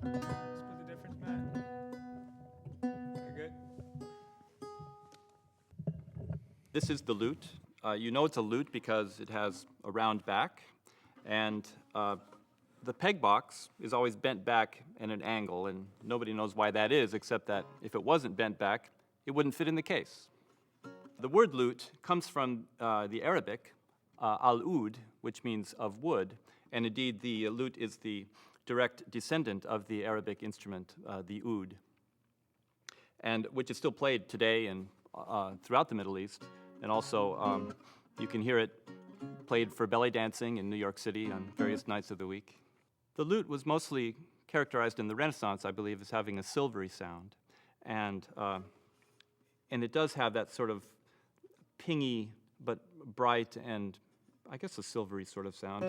Split the difference, Matt. Very good. This is the lute. You know it's a lute because it has a round back, and the peg box is always bent back at an angle, and nobody knows why that is, except that if it wasn't bent back, it wouldn't fit in the case. The word lute comes from the Arabic, al-oud, which means of wood, and indeed the lute is the direct descendant of the Arabic instrument, the oud, and which is still played today and throughout the Middle East, and also you can hear it played for belly dancing in New York City on various nights of the week. The lute was mostly characterized in the Renaissance, I believe, as having a silvery sound, and it does have that sort of pingy but bright and I guess a silvery sort of sound.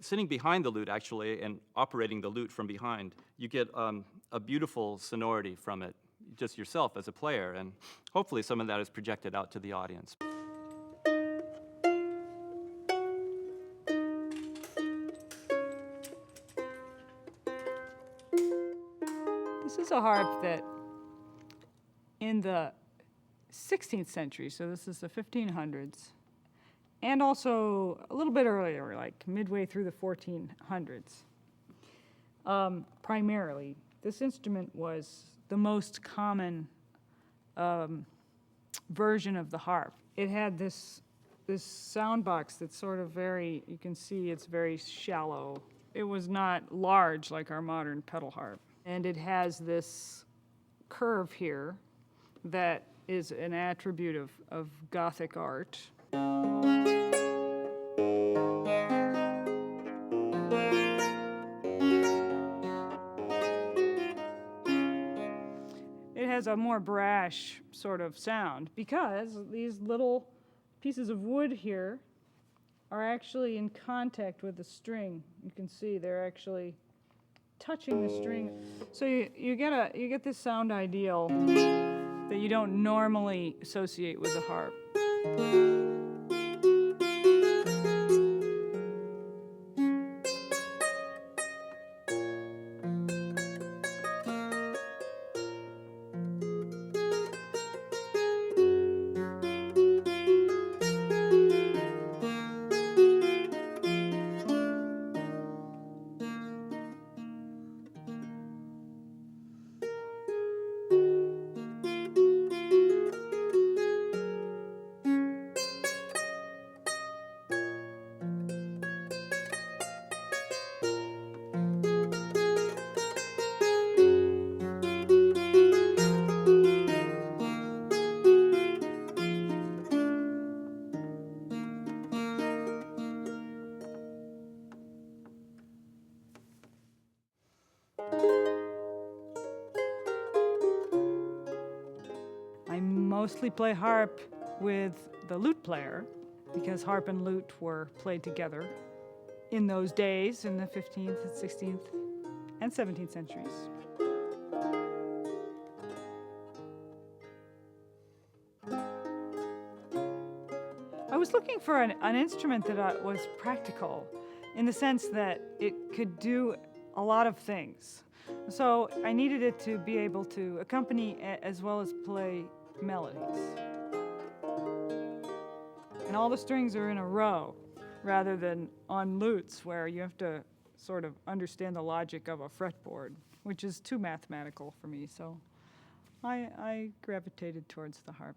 Sitting behind the lute, actually, and operating the lute from behind, you get a beautiful sonority from it, just yourself as a player, and hopefully some of that is projected out to the audience. This is a harp that in the 16th century, so this is the 1500s, and also a little bit earlier, like midway through the 1400s. Primarily, this instrument was the most common version of the harp. It had this sound box that's sort of very, you can see it's very shallow. It was not large like our modern pedal harp. And it has this curve here that is an attribute of Gothic art. It has a more brash sort of sound because these little pieces of wood here are actually in contact with the string. You can see they're actually touching the string. So you get this sound ideal that you don't normally associate with the harp. I mostly play harp with the lute player because harp and lute were played together in those days in the 15th, 16th, and 17th centuries. I was looking for an instrument that was practical in the sense that it could do a lot of things. So I needed it to be able to accompany as well as play melodies. And all the strings are in a row rather than on lutes where you have to sort of understand the logic of a fretboard, which is too mathematical for me. So I gravitated towards the harp.